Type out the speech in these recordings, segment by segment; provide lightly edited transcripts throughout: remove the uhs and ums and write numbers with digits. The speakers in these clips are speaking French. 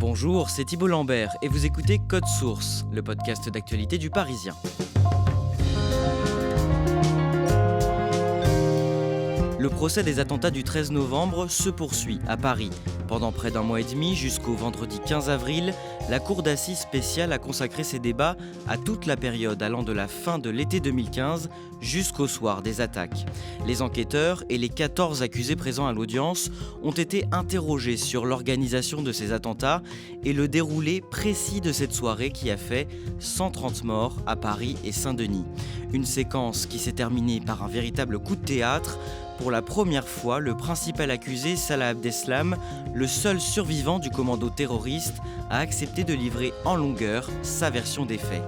Bonjour, c'est Thibault Lambert et vous écoutez Code Source, le podcast d'actualité du Parisien. Le procès des attentats du 13 novembre se poursuit à Paris. Pendant près d'un mois et demi, jusqu'au vendredi 15 avril, la Cour d'assises spéciale a consacré ses débats à toute la période allant de la fin de l'été 2015 jusqu'au soir des attaques. Les enquêteurs et les 14 accusés présents à l'audience ont été interrogés sur l'organisation de ces attentats et le déroulé précis de cette soirée qui a fait 130 morts à Paris et Saint-Denis. Une séquence qui s'est terminée par un véritable coup de théâtre. Pour la première fois, le principal accusé, Salah Abdeslam, le seul survivant du commando terroriste, a accepté de livrer en longueur sa version des faits.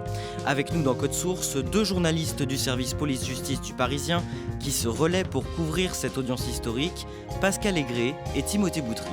Avec nous dans Code Source, deux journalistes du service police-justice du Parisien qui se relaient pour couvrir cette audience historique, Pascal Aigret et Timothée Boutry.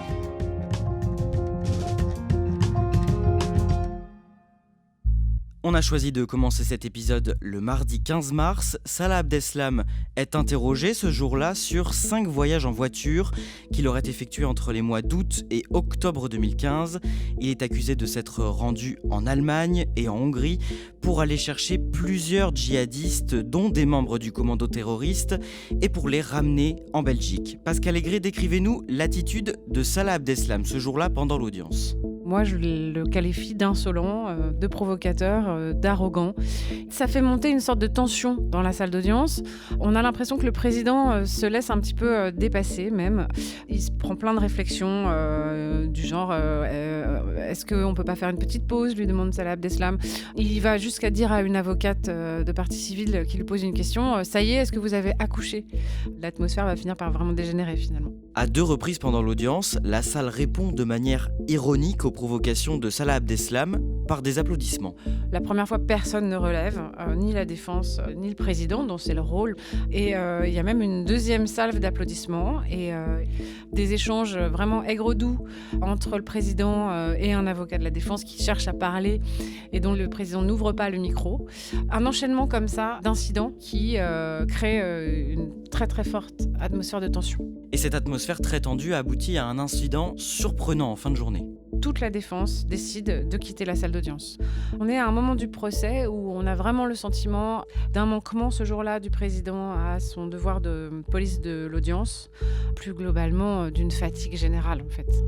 On a choisi de commencer cet épisode le mardi 15 mars. Salah Abdeslam est interrogé ce jour-là sur 5 voyages en voiture qu'il aurait effectués entre les mois d'août et octobre 2015. Il est accusé de s'être rendu en Allemagne et en Hongrie pour aller chercher plusieurs djihadistes, dont des membres du commando terroriste, et pour les ramener en Belgique. Pascal Aigret, décrivez-nous l'attitude de Salah Abdeslam ce jour-là pendant l'audience. Moi, je le qualifie d'insolent, de provocateur, d'arrogant. Ça fait monter une sorte de tension dans la salle d'audience. On a l'impression que le président se laisse un petit peu dépasser même. Il se prend plein de réflexions du genre est-ce qu'on ne peut pas faire une petite pause, lui demande Salah Abdeslam. Il va jusqu'à dire à une avocate de partie civile qui lui pose une question ça y est, est-ce que vous avez accouché ? L'atmosphère va finir par vraiment dégénérer finalement. À 2 reprises pendant l'audience, la salle répond de manière ironique aux provocations de Salah Abdeslam par des applaudissements. La première fois, personne ne relève, ni la défense, ni le président, dont c'est le rôle. Et il y a même une deuxième salve d'applaudissements et des échanges vraiment aigre-doux entre le président et un avocat de la défense qui cherche à parler et dont le président n'ouvre pas le micro. Un enchaînement comme ça d'incidents qui crée une très très forte atmosphère de tension. Et cette atmosphère très tendue aboutit à un incident surprenant en fin de journée. Toute la défense décide de quitter la salle d'audience. On est à un moment du procès où on a vraiment le sentiment d'un manquement ce jour-là du président à son devoir de police de l'audience, plus globalement d'une fatigue générale en fait.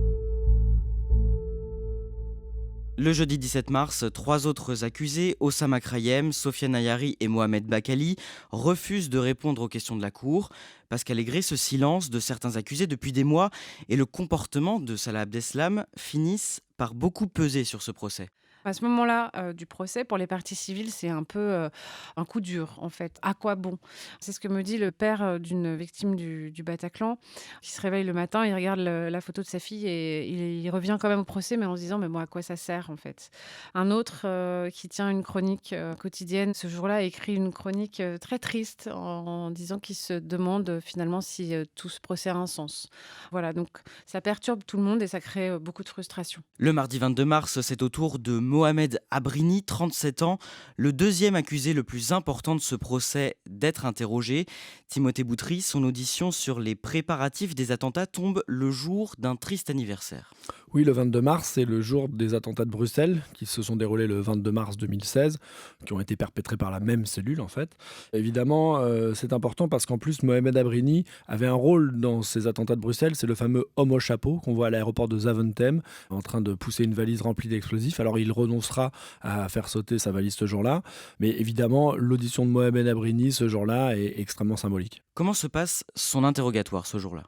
Le jeudi 17 mars, 3 autres accusés, Oussama Krayem, Sofiane Ayari et Mohamed Bakali, refusent de répondre aux questions de la Cour. Pascal Aigret, ce silence de certains accusés depuis des mois et le comportement de Salah Abdeslam finissent par beaucoup peser sur ce procès. À ce moment-là du procès, pour les parties civiles, c'est un peu un coup dur, en fait. À quoi bon ? C'est ce que me dit le père d'une victime du Bataclan, qui se réveille le matin, il regarde la photo de sa fille et il revient quand même au procès, mais en se disant « mais bon, à quoi ça sert, en fait ?» Un autre qui tient une chronique quotidienne, ce jour-là, écrit une chronique très triste en disant qu'il se demande finalement si tout ce procès a un sens. Voilà, donc ça perturbe tout le monde et ça crée beaucoup de frustration. Le mardi 22 mars, c'est au tour de Mohamed Abrini, 37 ans, le deuxième accusé le plus important de ce procès, d'être interrogé. Timothée Boutry, son audition sur les préparatifs des attentats tombe le jour d'un triste anniversaire. Oui, le 22 mars, c'est le jour des attentats de Bruxelles, qui se sont déroulés le 22 mars 2016, qui ont été perpétrés par la même cellule en fait. Évidemment, c'est important parce qu'en plus, Mohamed Abrini avait un rôle dans ces attentats de Bruxelles. C'est le fameux homme au chapeau qu'on voit à l'aéroport de Zaventem, en train de pousser une valise remplie d'explosifs. Alors il renoncera à faire sauter sa valise ce jour-là, mais évidemment, l'audition de Mohamed Abrini ce jour-là est extrêmement symbolique. Comment se passe son interrogatoire ce jour-là ?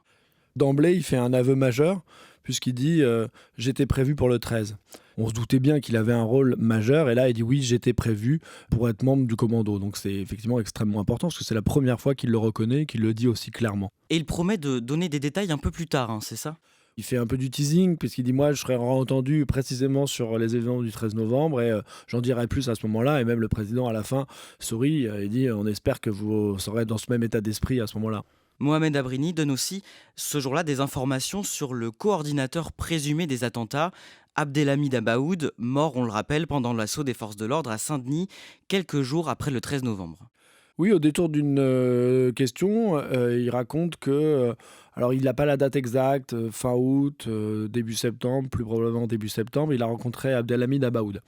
D'emblée, il fait un aveu majeur, puisqu'il dit « j'étais prévu pour le 13 ». On se doutait bien qu'il avait un rôle majeur, et là, il dit « oui, j'étais prévu pour être membre du commando ». Donc c'est effectivement extrêmement important, parce que c'est la première fois qu'il le reconnaît et qu'il le dit aussi clairement. Et il promet de donner des détails un peu plus tard, c'est ça ? Il fait un peu du teasing, puisqu'il dit « moi, je serai entendu précisément sur les événements du 13 novembre, et j'en dirai plus à ce moment-là ». Et même le président, à la fin, sourit et dit « on espère que vous serez dans ce même état d'esprit à ce moment-là ». Mohamed Abrini donne aussi ce jour-là des informations sur le coordinateur présumé des attentats, Abdelhamid Abaoud, mort, on le rappelle, pendant l'assaut des forces de l'ordre à Saint-Denis, quelques jours après le 13 novembre. Oui, au détour d'une question, il raconte que, alors il n'a pas la date exacte, fin août, début septembre, plus probablement début septembre, il a rencontré Abdelhamid Abaoud.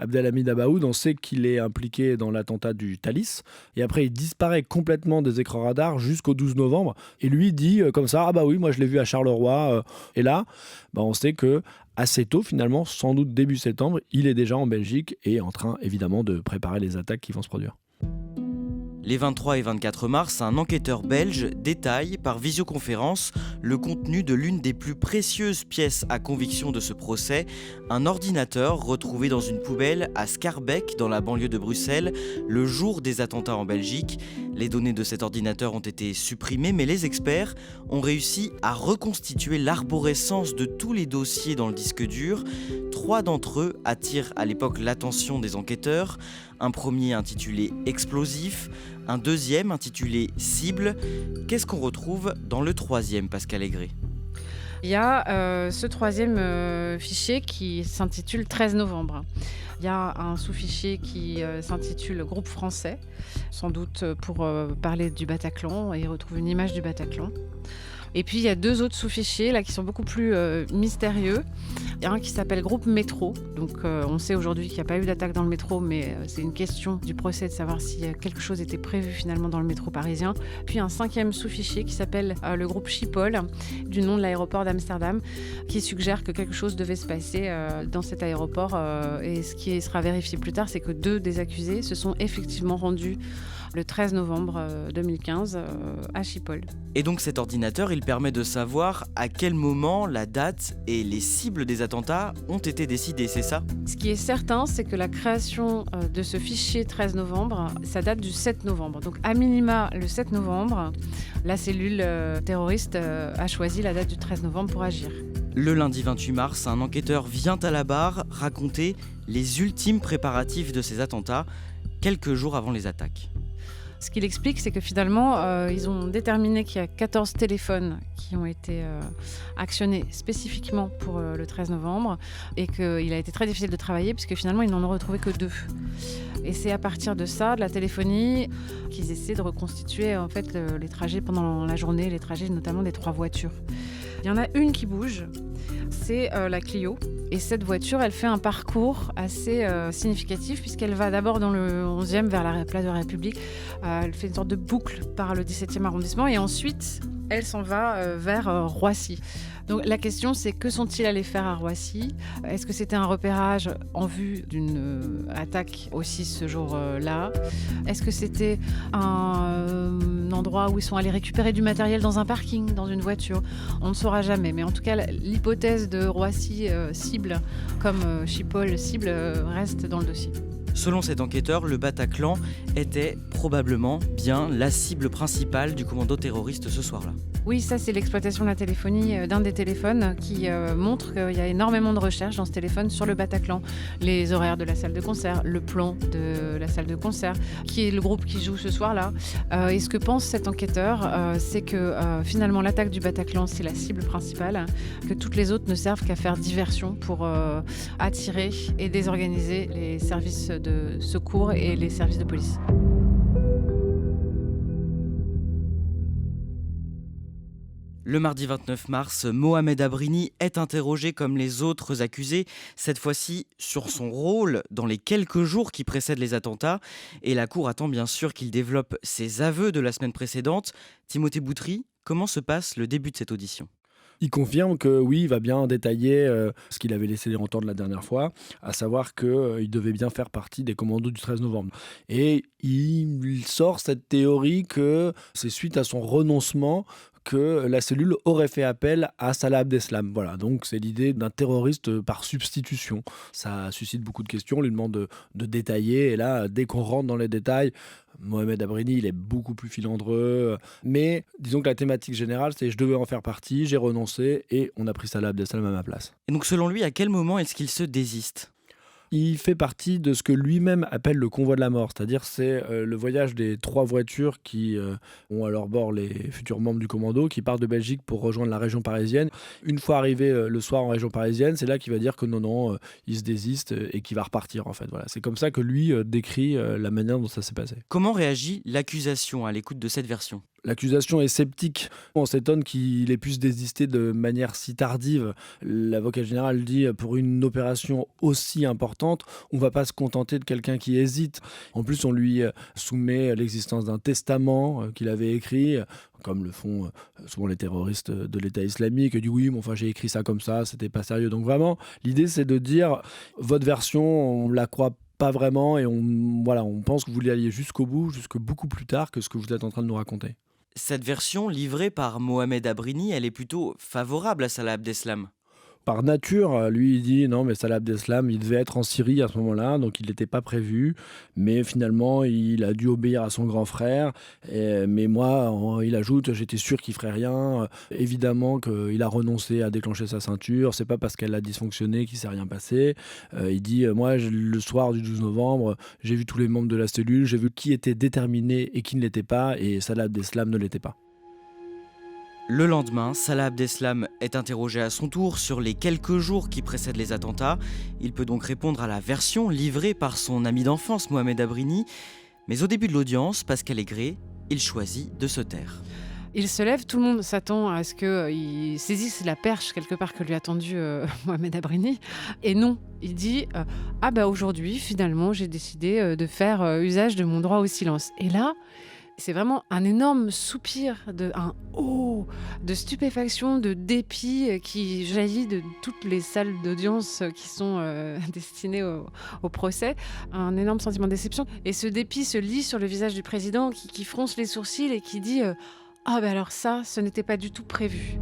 Abdelhamid Abaoud, on sait qu'il est impliqué dans l'attentat du Thalys, et après il disparaît complètement des écrans radars jusqu'au 12 novembre, et lui dit comme ça, ah bah oui, moi je l'ai vu à Charleroi, et là, bah, on sait que assez tôt finalement, sans doute début septembre, il est déjà en Belgique et en train évidemment de préparer les attaques qui vont se produire. Les 23 et 24 mars, un enquêteur belge détaille par visioconférence le contenu de l'une des plus précieuses pièces à conviction de ce procès, un ordinateur retrouvé dans une poubelle à Schaerbeek, dans la banlieue de Bruxelles, le jour des attentats en Belgique. Les données de cet ordinateur ont été supprimées, mais les experts ont réussi à reconstituer l'arborescence de tous les dossiers dans le disque dur. 3 d'entre eux attirent à l'époque l'attention des enquêteurs. Un premier intitulé « Explosif », un deuxième intitulé « Cible ». Qu'est-ce qu'on retrouve dans le troisième, Pascal Aigret ? Il y a ce troisième fichier qui s'intitule 13 novembre. Il y a un sous-fichier qui s'intitule Groupe français, sans doute pour parler du Bataclan, et retrouve une image du Bataclan. Et puis il y a 2 autres sous-fichiers là, qui sont beaucoup plus mystérieux. Il y a un qui s'appelle Groupe Métro. Donc on sait aujourd'hui qu'il n'y a pas eu d'attaque dans le métro, mais c'est une question du procès de savoir si quelque chose était prévu finalement dans le métro parisien. Puis un 5e sous-fichier qui s'appelle le groupe Schiphol, du nom de l'aéroport d'Amsterdam, qui suggère que quelque chose devait se passer dans cet aéroport. Et ce qui sera vérifié plus tard, c'est que 2 des accusés se sont effectivement rendus le 13 novembre 2015 à Schiphol. Et donc cet ordinateur, il permet de savoir à quel moment la date et les cibles des attentats ont été décidées, c'est ça ? Ce qui est certain, c'est que la création de ce fichier 13 novembre, ça date du 7 novembre. Donc à minima, le 7 novembre, la cellule terroriste a choisi la date du 13 novembre pour agir. Le lundi 28 mars, un enquêteur vient à la barre raconter les ultimes préparatifs de ces attentats, quelques jours avant les attaques. Ce qu'il explique, c'est que finalement, ils ont déterminé qu'il y a 14 téléphones qui ont été actionnés spécifiquement pour le 13 novembre et qu'il a été très difficile de travailler puisque finalement, ils n'en ont retrouvé que 2. Et c'est à partir de ça, de la téléphonie, qu'ils essaient de reconstituer en fait, les trajets pendant la journée, les trajets notamment des 3 voitures. Il y en a une qui bouge, c'est la Clio. Et cette voiture, elle fait un parcours assez significatif puisqu'elle va d'abord dans le 11e vers la place de la République. Elle fait une sorte de boucle par le 17e arrondissement et ensuite, elle s'en va vers Roissy. Donc la question, c'est que sont-ils allés faire à Roissy ? Est-ce que c'était un repérage en vue d'une attaque aussi ce jour-là ? Est-ce que c'était un endroit où ils sont allés récupérer du matériel dans un parking, dans une voiture ? On ne saura jamais. Mais en tout cas, l'hypothèse de Roissy cible comme Schiphol cible reste dans le dossier. Selon cet enquêteur, le Bataclan était probablement bien la cible principale du commando terroriste ce soir-là. Oui, ça c'est l'exploitation de la téléphonie d'un des téléphones qui montre qu'il y a énormément de recherches dans ce téléphone sur le Bataclan. Les horaires de la salle de concert, le plan de la salle de concert, qui est le groupe qui joue ce soir-là. Et ce que pense cet enquêteur, c'est que finalement l'attaque du Bataclan c'est la cible principale, que toutes les autres ne servent qu'à faire diversion pour attirer et désorganiser les services de secours et les services de police. Le mardi 29 mars, Mohamed Abrini est interrogé comme les autres accusés, cette fois-ci sur son rôle dans les quelques jours qui précèdent les attentats. Et la Cour attend bien sûr qu'il développe ses aveux de la semaine précédente. Timothée Boutry, comment se passe le début de cette audition ? Il confirme que oui, il va bien détailler ce qu'il avait laissé entendre la dernière fois, à savoir qu'il devait bien faire partie des commandos du 13 novembre. Et il sort cette théorie que c'est suite à son renoncement que la cellule aurait fait appel à Salah Abdeslam. Voilà, donc c'est l'idée d'un terroriste par substitution. Ça suscite beaucoup de questions, on lui demande de détailler, et là, dès qu'on rentre dans les détails, Mohamed Abrini, il est beaucoup plus filandreux, mais disons que la thématique générale, c'est je devais en faire partie, j'ai renoncé, et on a pris Salah Abdeslam à ma place. Et donc selon lui, à quel moment est-ce qu'il se désiste ? Il fait partie de ce que lui-même appelle le convoi de la mort, c'est-à-dire c'est le voyage des 3 voitures qui ont à leur bord les futurs membres du commando, qui partent de Belgique pour rejoindre la région parisienne. Une fois arrivé le soir en région parisienne, c'est là qu'il va dire que non, il se désiste et qu'il va repartir en fait. Voilà. C'est comme ça que lui décrit la manière dont ça s'est passé. Comment réagit l'accusation à l'écoute de cette version ? L'accusation est sceptique. On s'étonne qu'il ait pu se désister de manière si tardive. L'avocat général dit pour une opération aussi importante, on ne va pas se contenter de quelqu'un qui hésite. En plus, on lui soumet l'existence d'un testament qu'il avait écrit, comme le font souvent les terroristes de l'État islamique. Il dit oui, mais enfin j'ai écrit ça comme ça, c'était pas sérieux. Donc vraiment, l'idée c'est de dire votre version, on la croit pas vraiment et on pense que vous voulez aller jusqu'au bout, jusque beaucoup plus tard que ce que vous êtes en train de nous raconter. Cette version livrée par Mohamed Abrini, elle est plutôt favorable à Salah Abdeslam. Par nature, lui, il dit non, mais Salah Abdeslam, il devait être en Syrie à ce moment-là, donc il n'était pas prévu. Mais finalement, il a dû obéir à son grand frère. Mais moi, il ajoute, j'étais sûr qu'il ferait rien. Évidemment qu'il a renoncé à déclencher sa ceinture. C'est pas parce qu'elle a dysfonctionné qu'il s'est rien passé. Il dit, moi, le soir du 12 novembre, j'ai vu tous les membres de la cellule, j'ai vu qui était déterminé et qui ne l'était pas, et Salah Abdeslam ne l'était pas. Le lendemain, Salah Abdeslam est interrogé à son tour sur les quelques jours qui précèdent les attentats. Il peut donc répondre à la version livrée par son ami d'enfance Mohamed Abrini. Mais au début de l'audience, Pascal Aigret, il choisit de se taire. Il se lève, tout le monde s'attend à ce qu'il saisisse la perche quelque part que lui a tendue Mohamed Abrini. Et non, il dit aujourd'hui, finalement, j'ai décidé de faire usage de mon droit au silence. Et là, c'est vraiment un énorme soupir, de stupéfaction, de dépit qui jaillit de toutes les salles d'audience qui sont destinées au procès. Un énorme sentiment de déception. Et ce dépit se lit sur le visage du président qui fronce les sourcils et qui dit alors ça, ce n'était pas du tout prévu.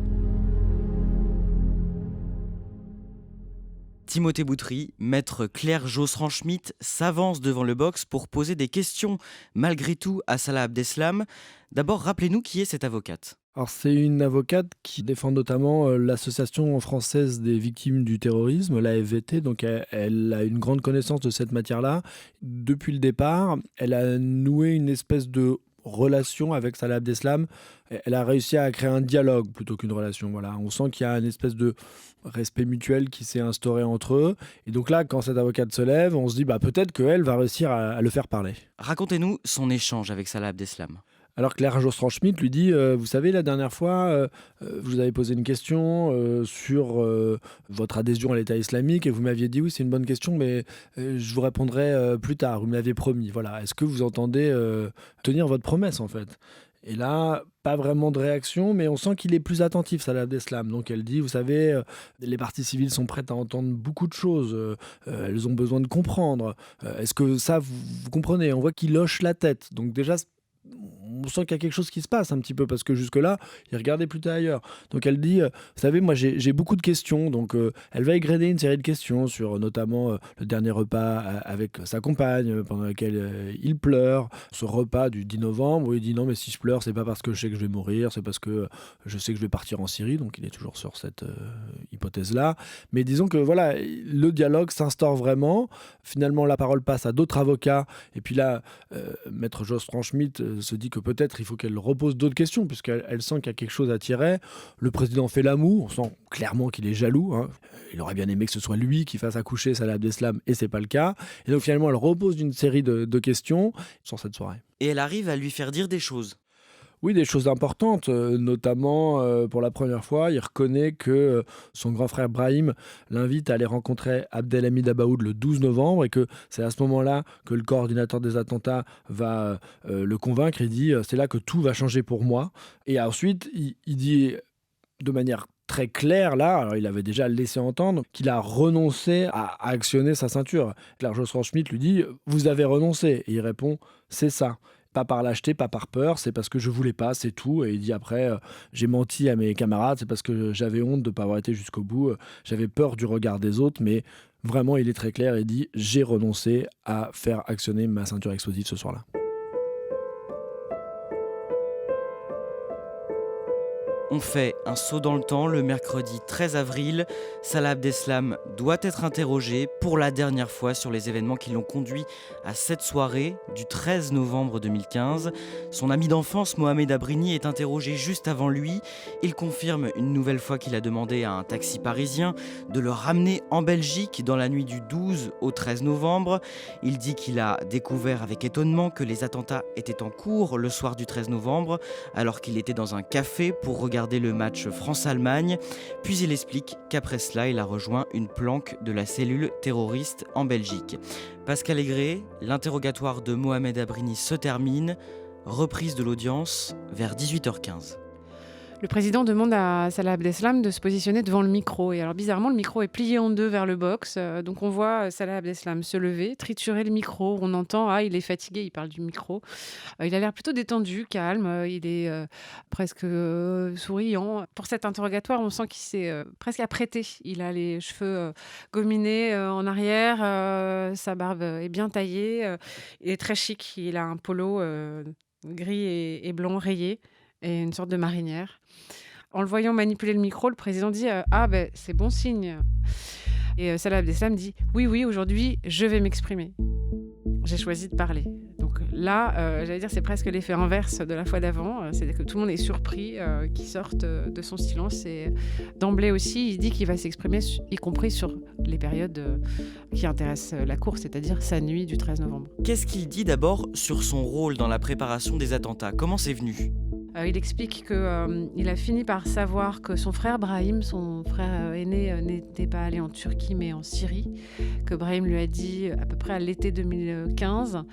Timothée Boutry, maître Claire Josserand-Schmitt s'avance devant le box pour poser des questions malgré tout à Salah Abdeslam. D'abord, rappelez-nous qui est cette avocate. Alors c'est une avocate qui défend notamment l'Association française des victimes du terrorisme, la FVT, donc elle a une grande connaissance de cette matière-là. Depuis le départ, elle a noué une espèce de relation avec Salah Abdeslam. Elle a réussi à créer un dialogue plutôt qu'une relation. Voilà. On sent qu'il y a une espèce de respect mutuel qui s'est instauré entre eux. Et donc là, quand cette avocate se lève, on se dit peut-être qu'elle va réussir à le faire parler. Racontez-nous son échange avec Salah Abdeslam. Alors Claire Josserand-Schmitt lui dit vous savez, la dernière fois, vous avez posé une question sur votre adhésion à l'État islamique et vous m'aviez dit oui, c'est une bonne question, mais je vous répondrai plus tard. Vous me l'aviez promis. Voilà. Est-ce que vous entendez tenir votre promesse en fait ? Et là, pas vraiment de réaction, mais on sent qu'il est plus attentif, Salah Abdeslam. Donc elle dit, vous savez, les parties civiles sont prêtes à entendre beaucoup de choses, elles ont besoin de comprendre. Est-ce que ça, vous comprenez ? On voit qu'il hoche la tête. Donc déjà, on sent qu'il y a quelque chose qui se passe un petit peu, parce que jusque-là, il regardait plutôt ailleurs. Donc elle dit, vous savez, moi j'ai beaucoup de questions, donc elle va égrener une série de questions sur notamment le dernier repas avec sa compagne, pendant lequel il pleure, ce repas du 10 novembre, où il dit non mais si je pleure, c'est pas parce que je sais que je vais mourir, c'est parce que je sais que je vais partir en Syrie, donc il est toujours sur cette hypothèse-là. Mais disons que voilà, le dialogue s'instaure vraiment, finalement la parole passe à d'autres avocats, et puis là, maître Josserand-Schmitt se dit que peut-être il faut qu'elle repose d'autres questions, puisqu'elle sent qu'il y a quelque chose à tirer. Le président fait la moue, on sent clairement qu'il est jaloux. Il aurait bien aimé que ce soit lui qui fasse accoucher Salah Abdeslam, et c'est pas le cas. Et donc finalement, elle repose une série de questions sur cette soirée. Et elle arrive à lui faire dire des choses. Oui, des choses importantes, notamment pour la première fois, il reconnaît que son grand frère Brahim l'invite à aller rencontrer Abdelhamid Abaoud le 12 novembre et que c'est à ce moment-là que le coordinateur des attentats va le convaincre. Il dit c'est là que tout va changer pour moi. Et ensuite, il dit de manière très claire, là, alors il avait déjà laissé entendre qu'il a renoncé à actionner sa ceinture. Claire Josserand-Schmitt lui dit vous avez renoncé. Et il répond c'est ça. Pas par lâcheté, pas par peur, c'est parce que je voulais pas, c'est tout. Et il dit après, j'ai menti à mes camarades, c'est parce que j'avais honte de ne pas avoir été jusqu'au bout, j'avais peur du regard des autres, mais vraiment il est très clair, il dit j'ai renoncé à faire actionner ma ceinture explosive ce soir-là. On fait un saut dans le temps le mercredi 13 avril. Salah Abdeslam doit être interrogé pour la dernière fois sur les événements qui l'ont conduit à cette soirée du 13 novembre 2015. Son ami d'enfance Mohamed Abrini est interrogé juste avant lui. Il confirme une nouvelle fois qu'il a demandé à un taxi parisien de le ramener en Belgique dans la nuit du 12 au 13 novembre. Il dit qu'il a découvert avec étonnement que les attentats étaient en cours le soir du 13 novembre alors qu'il était dans un café pour regarder le match France-Allemagne, puis il explique qu'après cela, il a rejoint une planque de la cellule terroriste en Belgique. Pascal Aigret, l'interrogatoire de Mohamed Abrini se termine, reprise de l'audience vers 18h15. Le président demande à Salah Abdeslam de se positionner devant le micro. Et alors bizarrement, le micro est plié en deux vers le box. Donc on voit Salah Abdeslam se lever, triturer le micro. On entend, il est fatigué, il parle du micro. Il a l'air plutôt détendu, calme. Il est presque souriant. Pour cet interrogatoire, on sent qu'il s'est presque apprêté. Il a les cheveux gominés en arrière. Sa barbe est bien taillée. Il est très chic. Il a un polo gris et blanc rayé et une sorte de marinière. En le voyant manipuler le micro, le président dit c'est bon signe. Et Salah Abdeslam dit oui, aujourd'hui, je vais m'exprimer. J'ai choisi de parler. Donc là, c'est presque l'effet inverse de la fois d'avant. C'est-à-dire que tout le monde est surpris qu'il sorte de son silence. Et d'emblée aussi, il dit qu'il va s'exprimer, y compris sur les périodes qui intéressent la Cour, c'est-à-dire sa nuit du 13 novembre. Qu'est-ce qu'il dit d'abord sur son rôle dans la préparation des attentats ? Comment c'est venu ? Il explique qu'il a fini par savoir que son frère Brahim, son frère aîné, n'était pas allé en Turquie mais en Syrie, que Brahim lui a dit à peu près à l'été 2015,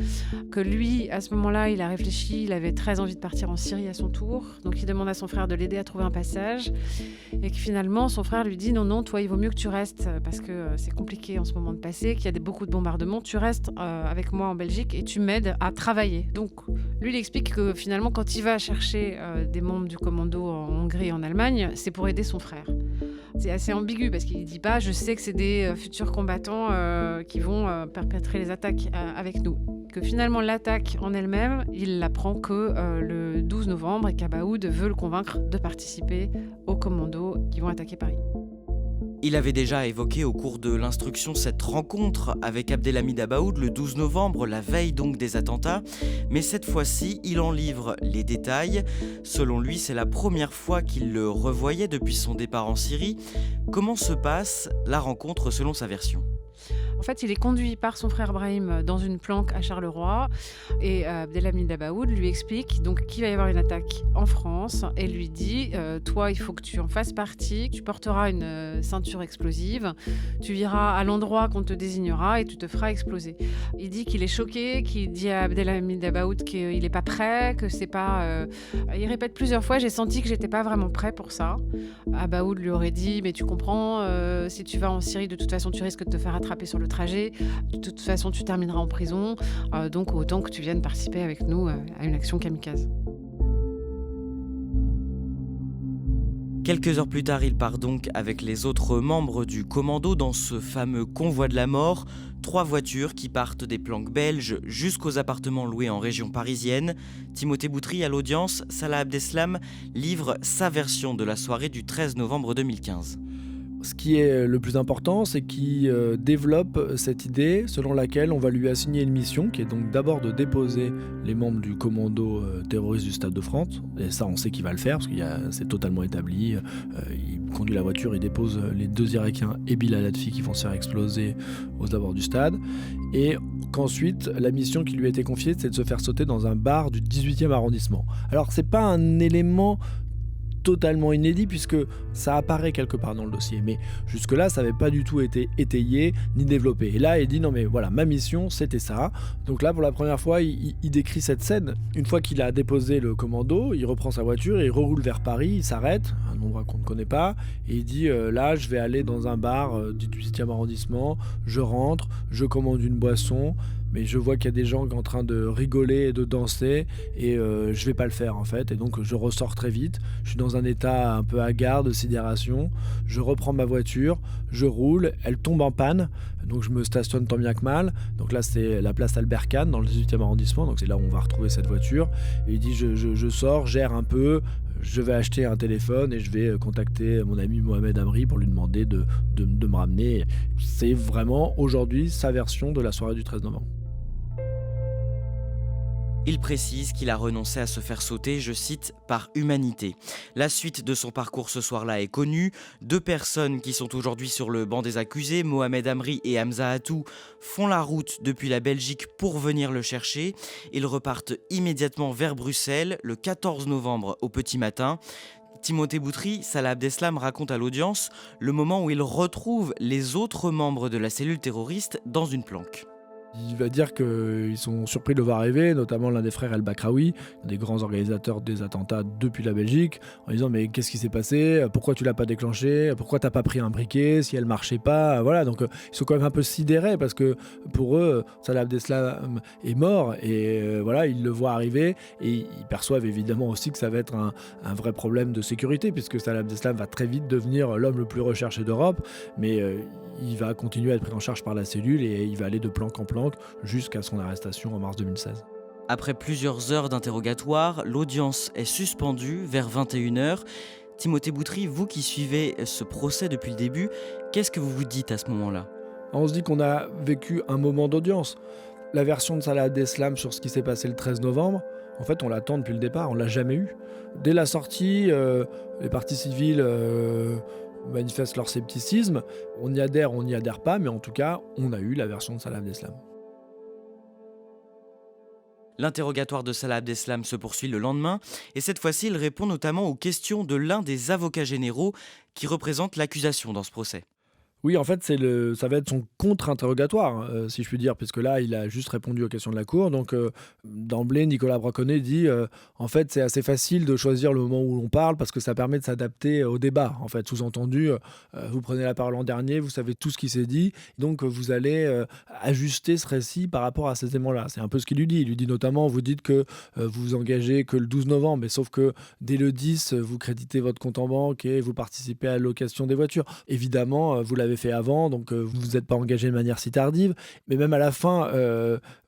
que lui, à ce moment-là, il a réfléchi, il avait très envie de partir en Syrie à son tour, donc il demande à son frère de l'aider à trouver un passage, et que finalement, son frère lui dit non, toi, il vaut mieux que tu restes, parce que c'est compliqué en ce moment de passer, qu'il y a beaucoup de bombardements, tu restes avec moi en Belgique et tu m'aides à travailler. Donc, lui, il explique que finalement, quand il va chercher des membres du commando en Hongrie et en Allemagne, c'est pour aider son frère. C'est assez ambigu parce qu'il ne dit pas « je sais que c'est des futurs combattants qui vont perpétrer les attaques avec nous ». Que finalement l'attaque en elle-même, il l'apprend que le 12 novembre et qu'Abaoud veut le convaincre de participer aux commandos qui vont attaquer Paris. Il avait déjà évoqué au cours de l'instruction cette rencontre avec Abdelhamid Abaoud le 12 novembre, la veille donc des attentats, mais cette fois-ci, il en livre les détails. Selon lui, c'est la première fois qu'il le revoyait depuis son départ en Syrie. Comment se passe la rencontre selon sa version ? En fait, il est conduit par son frère Brahim dans une planque à Charleroi et Abdelhamid Abaoud lui explique donc qu'il va y avoir une attaque en France et lui dit toi, il faut que tu en fasses partie, tu porteras une ceinture explosive, tu iras à l'endroit qu'on te désignera et tu te feras exploser. Il dit qu'il est choqué, qu'il dit à Abdelhamid Abaoud qu'il n'est pas prêt, que c'est pas... Il répète plusieurs fois, j'ai senti que j'étais pas vraiment prêt pour ça. Abaoud lui aurait dit, mais tu comprends, si tu vas en Syrie, de toute façon, tu risques de te faire attraper sur le trajet. De toute façon, tu termineras en prison. Donc, autant que tu viennes participer avec nous à une action kamikaze. Quelques heures plus tard, il part donc avec les autres membres du commando dans ce fameux convoi de la mort. 3 voitures qui partent des planques belges jusqu'aux appartements loués en région parisienne. Timothée Boutry, à l'audience, Salah Abdeslam livre sa version de la soirée du 13 novembre 2015. Ce qui est le plus important, c'est qu'il développe cette idée selon laquelle on va lui assigner une mission qui est donc d'abord de déposer les membres du commando terroriste du Stade de France. Et ça, on sait qu'il va le faire parce que c'est totalement établi. Il conduit la voiture, il dépose les 2 Irakiens et Bilal Hadfi qui vont se faire exploser aux abords du stade. Et qu'ensuite, la mission qui lui a été confiée, c'est de se faire sauter dans un bar du 18e arrondissement. Alors, c'est pas un élément totalement inédit puisque ça apparaît quelque part dans le dossier, mais jusque-là ça n'avait pas du tout été étayé ni développé. Et là il dit non mais voilà, ma mission c'était ça. Donc là pour la première fois il décrit cette scène. Une fois qu'il a déposé le commando, il reprend sa voiture et il reroule vers Paris, il s'arrête, un endroit qu'on ne connaît pas, et il dit là je vais aller dans un bar du 18e arrondissement, je rentre, je commande une boisson, mais je vois qu'il y a des gens en train de rigoler et de danser et je vais pas le faire en fait, et donc je ressors très vite, je suis dans un état un peu hagard de sidération, je reprends ma voiture, je roule, elle tombe en panne, donc je me stationne tant bien que mal, donc là c'est la place Albert Kahn dans le 18e arrondissement, donc c'est là où on va retrouver cette voiture, et il dit je sors, gère un peu, je vais acheter un téléphone et je vais contacter mon ami Mohamed Amri pour lui demander de me ramener. C'est vraiment aujourd'hui sa version de la soirée du 13 novembre. Il précise qu'il a renoncé à se faire sauter, je cite, par humanité. La suite de son parcours ce soir-là est connue. 2 personnes qui sont aujourd'hui sur le banc des accusés, Mohamed Amri et Hamza Hatou, font la route depuis la Belgique pour venir le chercher. Ils repartent immédiatement vers Bruxelles le 14 novembre au petit matin. Timothée Boutry, Salah Abdeslam raconte à l'audience le moment où il retrouve les autres membres de la cellule terroriste dans une planque. Il va dire qu'ils sont surpris de le voir arriver, notamment l'un des frères El Bakraoui, un des grands organisateurs des attentats depuis la Belgique, en disant mais qu'est-ce qui s'est passé ? Pourquoi tu l'as pas déclenché ? Pourquoi t'as pas pris un briquet si elle marchait pas ? Voilà, donc ils sont quand même un peu sidérés parce que pour eux, Salah Abdeslam est mort et voilà, ils le voient arriver et ils perçoivent évidemment aussi que ça va être un vrai problème de sécurité puisque Salah Abdeslam va très vite devenir l'homme le plus recherché d'Europe, mais il va continuer à être pris en charge par la cellule et il va aller de planque en planque jusqu'à son arrestation en mars 2016. Après plusieurs heures d'interrogatoire, l'audience est suspendue vers 21h. Timothée Boutry, vous qui suivez ce procès depuis le début, qu'est-ce que vous vous dites à ce moment-là ? On se dit qu'on a vécu un moment d'audience. La version de Salah Abdeslam sur ce qui s'est passé le 13 novembre, en fait, on l'attend depuis le départ, on ne l'a jamais eu. Dès la sortie, les parties civiles manifestent leur scepticisme. On y adhère pas, mais en tout cas, on a eu la version de Salah Abdeslam. L'interrogatoire de Salah Abdeslam se poursuit le lendemain et cette fois-ci, il répond notamment aux questions de l'un des avocats généraux qui représente l'accusation dans ce procès. Oui, en fait, ça va être son contre-interrogatoire, si je puis dire, puisque là, il a juste répondu aux questions de la Cour. Donc, d'emblée, Nicolas Braconnet dit en fait, c'est assez facile de choisir le moment où l'on parle parce que ça permet de s'adapter au débat. En fait, sous-entendu, vous prenez la parole en dernier, vous savez tout ce qui s'est dit, donc vous allez ajuster ce récit par rapport à ces éléments-là. C'est un peu ce qu'il lui dit. Il lui dit notamment, vous dites que vous vous engagez que le 12 novembre, mais sauf que dès le 10, vous créditez votre compte en banque et vous participez à la location des voitures. Évidemment, vous l'avez fait avant, donc vous ne vous êtes pas engagé de manière si tardive. Mais même à la fin,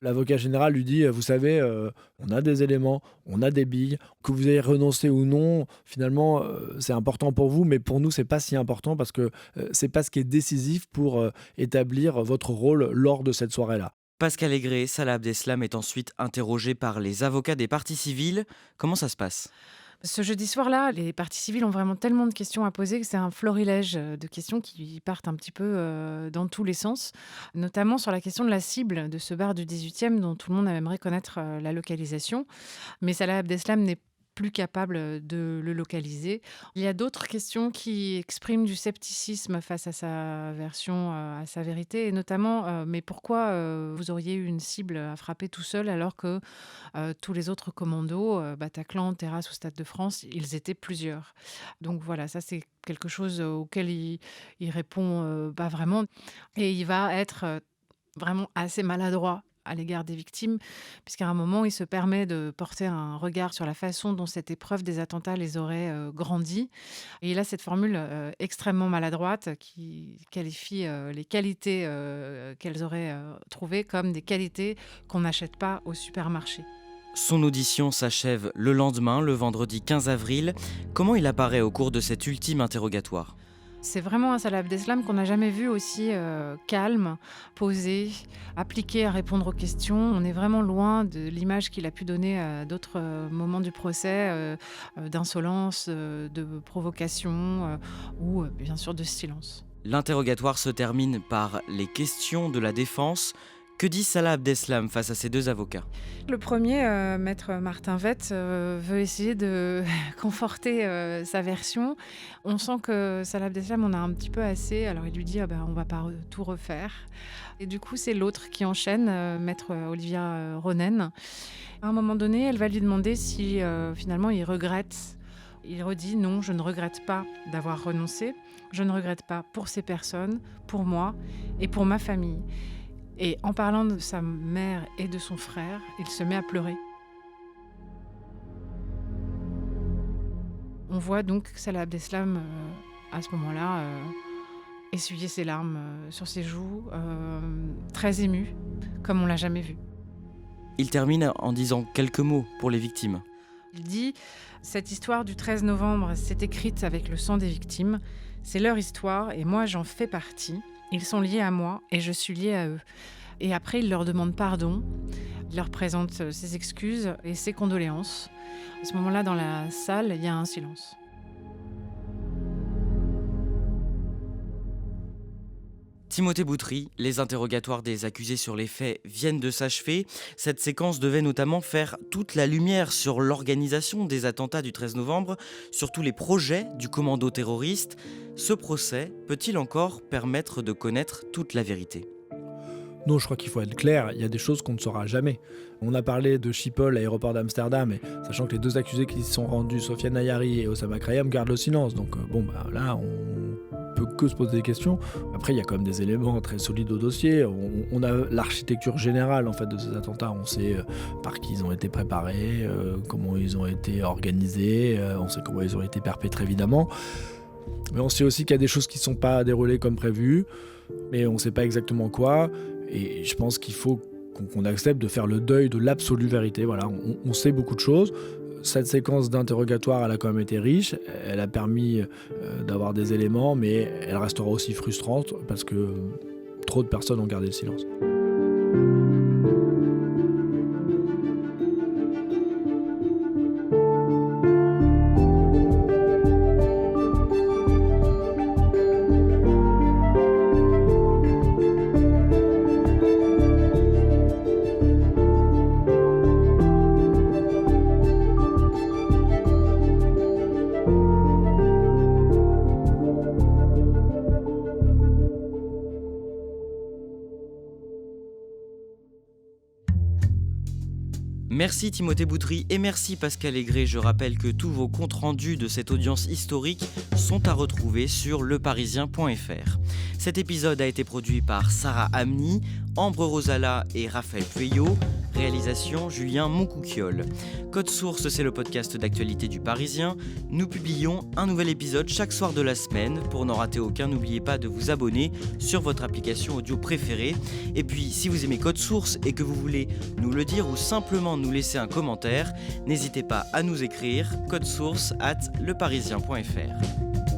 l'avocat général lui dit, vous savez, on a des éléments, on a des billes, que vous ayez renoncé ou non, finalement, c'est important pour vous, mais pour nous, c'est pas si important parce que c'est pas ce qui est décisif pour établir votre rôle lors de cette soirée-là. Pascal Aigret, Salah Abdeslam est ensuite interrogé par les avocats des parties civiles. Comment ça se passe ? Ce jeudi soir-là, les parties civiles ont vraiment tellement de questions à poser que c'est un florilège de questions qui partent un petit peu dans tous les sens, notamment sur la question de la cible de ce bar du 18e dont tout le monde aimerait connaître la localisation. Mais Salah Abdeslam n'est plus capable de le localiser. Il y a d'autres questions qui expriment du scepticisme face à sa version, à sa vérité, et notamment, mais pourquoi vous auriez eu une cible à frapper tout seul alors que tous les autres commandos, Bataclan, Terrasse ou Stade de France, ils étaient plusieurs. Donc voilà, ça c'est quelque chose auquel il répond pas vraiment. Et il va être vraiment assez maladroit à l'égard des victimes, puisqu'à un moment, il se permet de porter un regard sur la façon dont cette épreuve des attentats les aurait grandis. Et il a cette formule extrêmement maladroite qui qualifie les qualités qu'elles auraient trouvées comme des qualités qu'on n'achète pas au supermarché. Son audition s'achève le lendemain, le vendredi 15 avril. Comment il apparaît au cours de cet ultime interrogatoire ? C'est vraiment un Salah Abdeslam qu'on n'a jamais vu aussi calme, posé, appliqué à répondre aux questions. On est vraiment loin de l'image qu'il a pu donner à d'autres moments du procès, d'insolence, de provocation ou bien sûr de silence. L'interrogatoire se termine par les questions de la défense. Que dit Salah Abdeslam face à ses 2 avocats ? Le premier, maître Martin Vett, veut essayer de conforter sa version. On sent que Salah Abdeslam en a un petit peu assez. Alors il lui dit on va pas tout refaire. Et du coup, c'est l'autre qui enchaîne, maître Olivia Ronen. À un moment donné, elle va lui demander si finalement il regrette. Il redit non, je ne regrette pas d'avoir renoncé. Je ne regrette pas pour ces personnes, pour moi et pour ma famille. Et en parlant de sa mère et de son frère, il se met à pleurer. On voit donc Salah Abdeslam, à ce moment-là, essuyer ses larmes sur ses joues, très ému, comme on l'a jamais vu. Il termine en disant quelques mots pour les victimes. Il dit « Cette histoire du 13 novembre s'est écrite avec le sang des victimes. C'est leur histoire et moi j'en fais partie. Ils sont liés à moi et je suis liée à eux. » Et après, il leur demande pardon. Il leur présente ses excuses et ses condoléances. À ce moment-là, dans la salle, il y a un silence. Timothée Boutry, les interrogatoires des accusés sur les faits viennent de s'achever. Cette séquence devait notamment faire toute la lumière sur l'organisation des attentats du 13 novembre, sur tous les projets du commando terroriste. Ce procès peut-il encore permettre de connaître toute la vérité ? Non, je crois qu'il faut être clair, il y a des choses qu'on ne saura jamais. On a parlé de Schiphol, l'aéroport d'Amsterdam, et sachant que les deux accusés qui s'y sont rendus, Sofiane Nayari et Oussama Krayem, gardent le silence. Donc là, on peut que se poser des questions. Après, il y a quand même des éléments très solides au dossier. On a l'architecture générale en fait, de ces attentats. On sait par qui ils ont été préparés, comment ils ont été organisés, on sait comment ils ont été perpétrés évidemment. Mais on sait aussi qu'il y a des choses qui ne sont pas déroulées comme prévu, mais on ne sait pas exactement quoi. Et je pense qu'il faut qu'on accepte de faire le deuil de l'absolue vérité. Voilà, on sait beaucoup de choses. Cette séquence d'interrogatoire, elle a quand même été riche. Elle a permis d'avoir des éléments, mais elle restera aussi frustrante parce que trop de personnes ont gardé le silence. Merci Timothée Boutry et merci Pascal Aigret. Je rappelle que tous vos comptes rendus de cette audience historique sont à retrouver sur leparisien.fr. Cet épisode a été produit par Sarah Amni, Ambre Rosala et Raphaël Pueyo. Réalisation Julien Moncouquiol. Code Source, c'est le podcast d'actualité du Parisien. Nous publions un nouvel épisode chaque soir de la semaine. Pour n'en rater aucun, n'oubliez pas de vous abonner sur votre application audio préférée. Et puis, si vous aimez Code Source et que vous voulez nous le dire ou simplement nous laisser un commentaire, n'hésitez pas à nous écrire codesource@leparisien.fr.